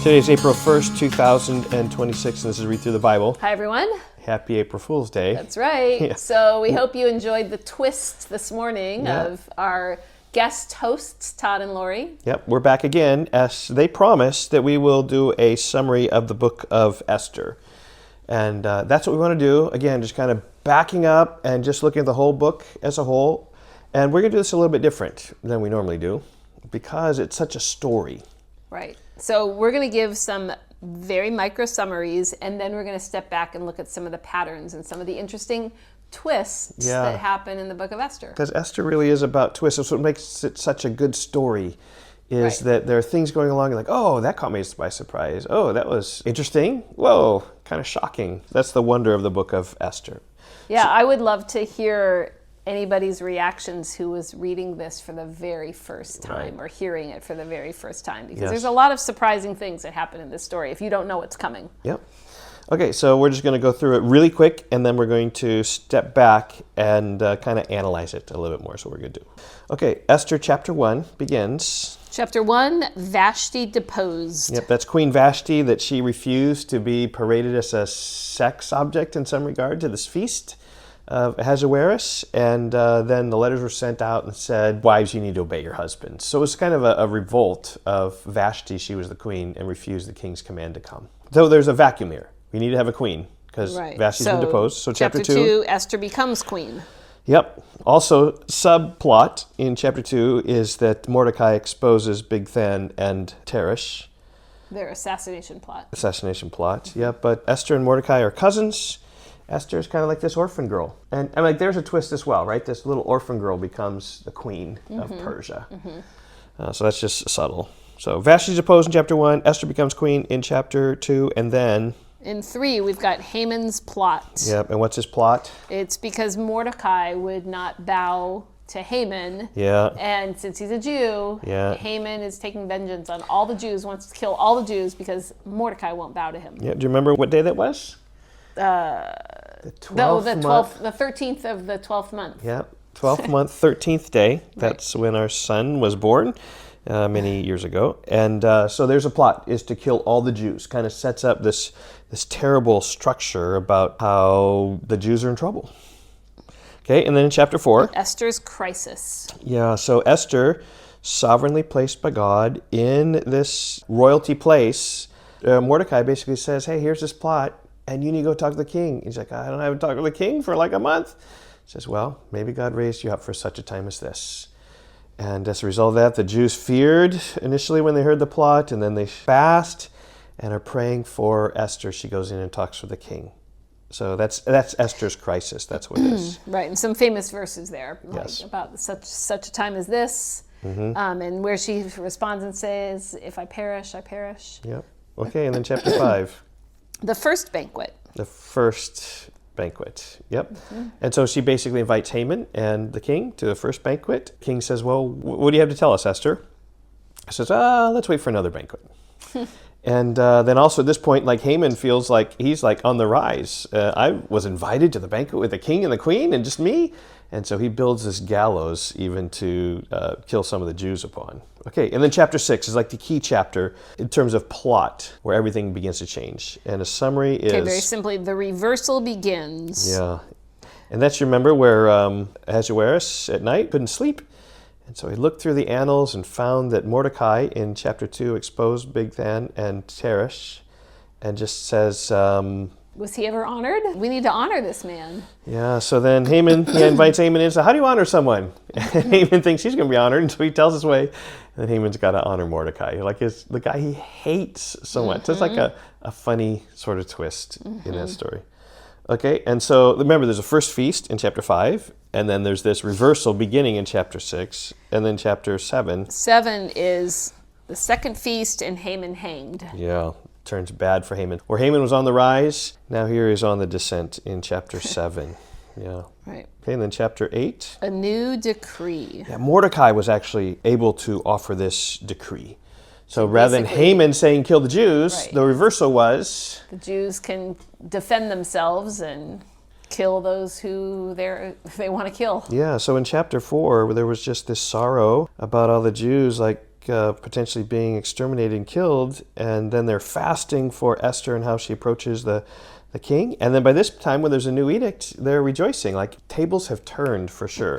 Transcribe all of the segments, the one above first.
Today is April 1st, 2026, and this is Read Through the Bible. Hi, everyone. Happy April Fool's Day. That's right. Yeah. So we hope you enjoyed the twist this morning of our guest hosts, Todd and Lori. Yep, we're back again. As they promised that we will do a summary of the book of Esther. And that's what we want to do. Again, just kind of backing up and just looking at the whole book as a whole. And we're going to do this a little bit different than we normally do because it's such a story. Right. So we're going to give some very micro summaries, and then we're going to step back and look at some of the patterns and some of the interesting twists that happen in the book of Esther. Because Esther really is about twists. That's what makes it such a good story, is that there are things going along like, oh, that caught me by surprise. Oh, that was interesting. Whoa, kind of shocking. That's the wonder of the book of Esther. Yeah, I would love to hear anybody's reactions who was reading this for the very first time or hearing it for the very first time, because there's a lot of surprising things that happen in this story if you don't know what's coming. Yep. Okay, so we're just going to go through it really quick, and then we're going to step back and kind of analyze it a little bit more. So we're going to do. Okay, Esther chapter 1 begins. Chapter 1, Vashti deposed. Yep, that's Queen Vashti, that she refused to be paraded as a sex object in some regard to this feast of Ahasuerus, and then the letters were sent out and said, wives, you need to obey your husbands. So it was kind of a revolt of Vashti. She was the queen and refused the king's command to come. Though there's a vacuum here. We need to have a queen because Vashti's been deposed. So chapter 2, Esther becomes queen. Yep. Also, subplot in chapter 2 is that Mordecai exposes Bigthan and Teresh. Their assassination plot. Yep. But Esther and Mordecai are cousins. Esther is kind of like this orphan girl. And I'm like, there's a twist as well, right? This little orphan girl becomes the queen of Persia. So that's just subtle. So Vashti's deposed in chapter 1. Esther becomes queen in chapter 2. And then in 3, we've got Haman's plot. Yep. And what's his plot? It's because Mordecai would not bow to Haman. Yeah. And since he's a Jew, Haman is taking vengeance on all the Jews, wants to kill all the Jews because Mordecai won't bow to him. Yeah. Do you remember what day that was? The 13th of the 12th month. Yeah, 12th month, 13th day. That's when our son was born many years ago. And so there's a plot, is to kill all the Jews. Kind of sets up this terrible structure about how the Jews are in trouble. Okay, and then in chapter 4. Esther's crisis. Yeah, so Esther, sovereignly placed by God in this royalty place, Mordecai basically says, hey, here's this plot. And you need to go talk to the king. He's like, I don't have to talk to the king for like a month. He says, well, maybe God raised you up for such a time as this. And as a result of that, the Jews feared initially when they heard the plot, and then they fast and are praying for Esther. She goes in and talks with the king. So that's Esther's crisis. That's what it is. Right, and some famous verses there, like about such a time as this, and where she responds and says, if I perish, I perish. Yep. Okay, and then chapter 5. The first banquet. Yep. And so she basically invites Haman and the king to the first banquet. King says, well, what do you have to tell us, Esther? Says, let's wait for another banquet. And then also at this point, like Haman feels like he's like on the rise. I was invited to the banquet with the king and the queen and just me. And so he builds this gallows even to kill some of the Jews upon. Okay, and then chapter 6 is like the key chapter in terms of plot, where everything begins to change. And a summary is... Okay, very simply, the reversal begins. Yeah. And that's, you remember, where Ahasuerus at night couldn't sleep. And so he looked through the annals and found that Mordecai in chapter 2 exposed Bigthan and Teresh and just says... was he ever honored? We need to honor this man. Yeah, so then Haman, he invites Haman in and says, how do you honor someone? And Haman thinks he's going to be honored, and so he tells his way. And then Haman's got to honor Mordecai, like the guy he hates so much. So it's like a funny sort of twist in that story. Okay, and so remember, there's a first feast in chapter 5, and then there's this reversal beginning in chapter 6, and then chapter 7. 7 is the second feast and Haman hanged. Yeah. Turns bad for Haman. Where Haman was on the rise, now here he's on the descent in chapter 7. Yeah. Right. Okay, and then chapter 8. A new decree. Yeah, Mordecai was actually able to offer this decree. So rather than Haman saying kill the Jews, the reversal was... the Jews can defend themselves and kill those who they want to kill. Yeah, so in chapter 4, there was just this sorrow about all the Jews, like, potentially being exterminated and killed, and then they're fasting for Esther and how she approaches the king. And then by this time, when there's a new edict, they're rejoicing. Like, tables have turned for sure.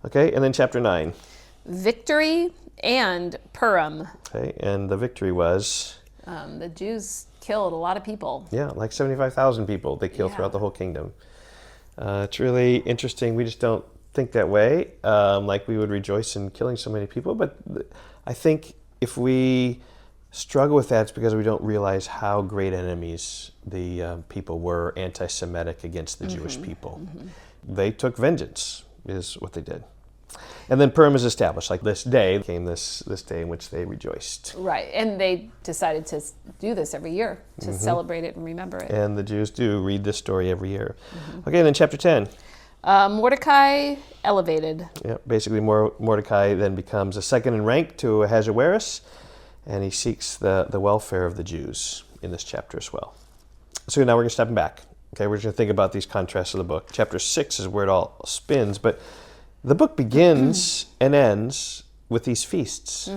Okay, and then chapter 9. Victory and Purim. Okay, and the victory was? The Jews killed a lot of people. Yeah, like 75,000 people they killed throughout the whole kingdom. It's really interesting. We just don't think that way, like we would rejoice in killing so many people. But I think if we struggle with that, it's because we don't realize how great enemies the people were anti-Semitic against the Jewish people. They took vengeance, is what they did. And then Purim is established. Like, this day came this day in which they rejoiced. Right, and they decided to do this every year, to celebrate it and remember it. And the Jews do read this story every year. Okay, and then chapter 10. Mordecai elevated. Yeah, basically Mordecai then becomes a second in rank to Ahasuerus, and he seeks the welfare of the Jews in this chapter as well. So now we're going to step back. Okay, we're just going to think about these contrasts of the book. Chapter 6 is where it all spins, but the book begins and ends with these feasts.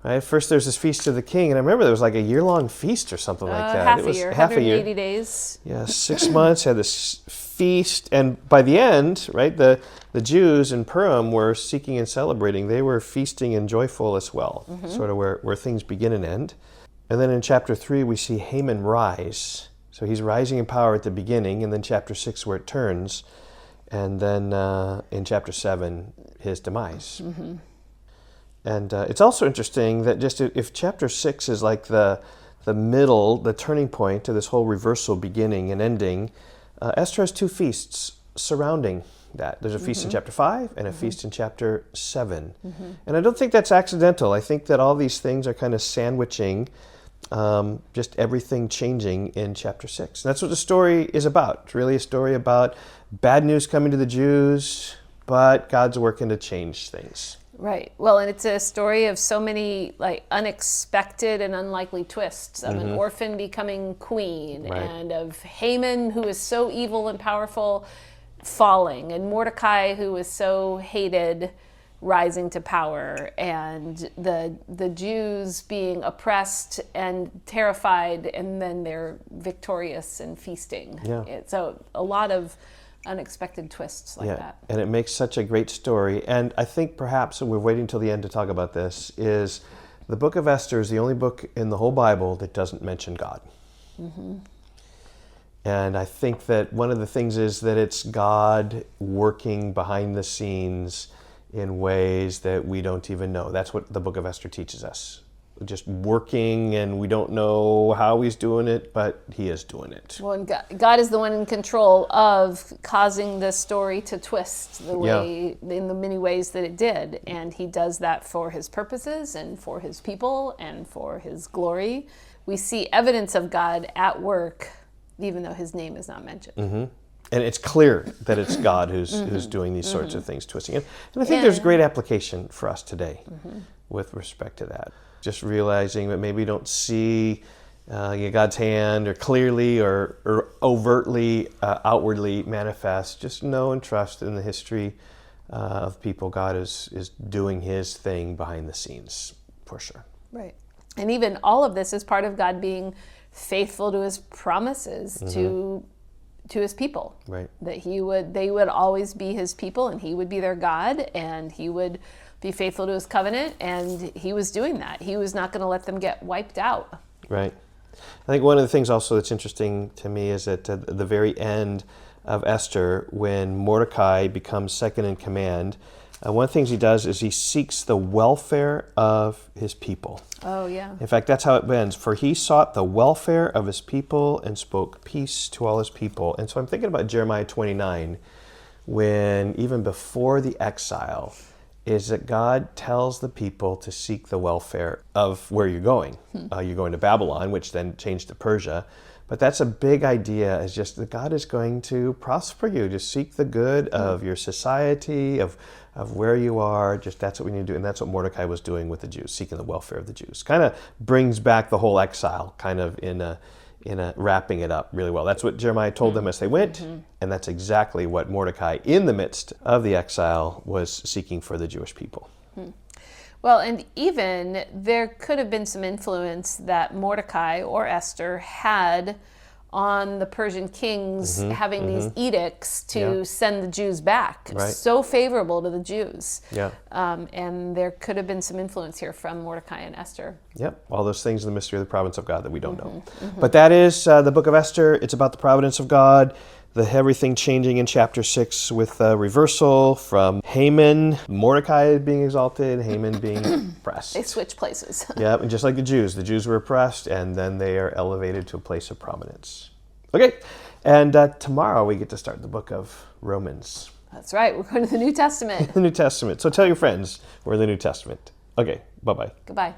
Right? First, there's this feast of the king, and I remember there was like a year-long feast or something like that. Half a year, 180 days. Yeah, 6 months, had this feast, and by the end, right, the Jews in Purim were seeking and celebrating. They were feasting and joyful as well, sort of where things begin and end. And then in chapter 3, we see Haman rise. So he's rising in power at the beginning, and then chapter 6 where it turns. And then in chapter 7, his demise. And it's also interesting that just if chapter 6 is like the middle, the turning point to this whole reversal beginning and ending, Esther has 2 feasts surrounding that. There's a feast in chapter 5 and a feast in chapter 7. And I don't think that's accidental. I think that all these things are kind of sandwiching just everything changing in chapter 6. And that's what the story is about. It's really a story about bad news coming to the Jews, but God's working to change things. Right. Well, and it's a story of so many like unexpected and unlikely twists of an orphan becoming queen, and of Haman, who is so evil and powerful, falling, and Mordecai, who is so hated, rising to power, and the Jews being oppressed and terrified, and then they're victorious and feasting. So a lot of unexpected twists like that. And it makes such a great story. And I think perhaps, and we're waiting till the end to talk about this, is the book of Esther is the only book in the whole Bible that doesn't mention God. And I think that one of the things is that it's God working behind the scenes in ways that we don't even know. That's what the book of Esther teaches us. Just working, and we don't know how he's doing it, but he is doing it. Well, and God is the one in control of causing the story to twist the way, in the many ways that it did. And he does that for his purposes and for his people and for his glory. We see evidence of God at work, even though his name is not mentioned. And it's clear that it's God who's doing these sorts of things, twisting it. And I think there's great application for us today with respect to that. Just realizing that maybe we don't see God's hand or clearly or overtly, outwardly manifest. Just know and trust in the history of people. God is doing his thing behind the scenes, for sure. Right. And even all of this is part of God being faithful to his promises to his people. Right. That they would always be his people, and he would be their God, and he would be faithful to his covenant, and he was doing that. He was not going to let them get wiped out. Right. I think one of the things also that's interesting to me is that at the very end of Esther, when Mordecai becomes second in command, one of the things he does is he seeks the welfare of his people. Oh, yeah. In fact, that's how it ends. For he sought the welfare of his people and spoke peace to all his people. And so I'm thinking about Jeremiah 29, when even before the exile, is that God tells the people to seek the welfare of where you're going. You're going to Babylon, which then changed to Persia. But that's a big idea, is just that God is going to prosper you, to seek the good of your society, of where you are. Just that's what we need to do. And that's what Mordecai was doing with the Jews, seeking the welfare of the Jews. Kind of brings back the whole exile, kind of in a wrapping it up really well. That's what Jeremiah told them as they went, and that's exactly what Mordecai, in the midst of the exile, was seeking for the Jewish people. Well, and even there could have been some influence that Mordecai or Esther had on the Persian kings having these edicts to send the Jews back. Right. So favorable to the Jews. Yeah. And there could have been some influence here from Mordecai and Esther. Yep. All those things in the mystery of the providence of God that we don't know. But that is the book of Esther. It's about the providence of God. Everything changing in chapter 6 with reversal from Haman, Mordecai being exalted, Haman being oppressed. They switch places. Yeah, and just like the Jews were oppressed, and then they are elevated to a place of prominence. Okay, and tomorrow we get to start the book of Romans. That's right. We're going to the New Testament. The New Testament. So tell your friends we're in the New Testament. Okay, bye-bye. Goodbye.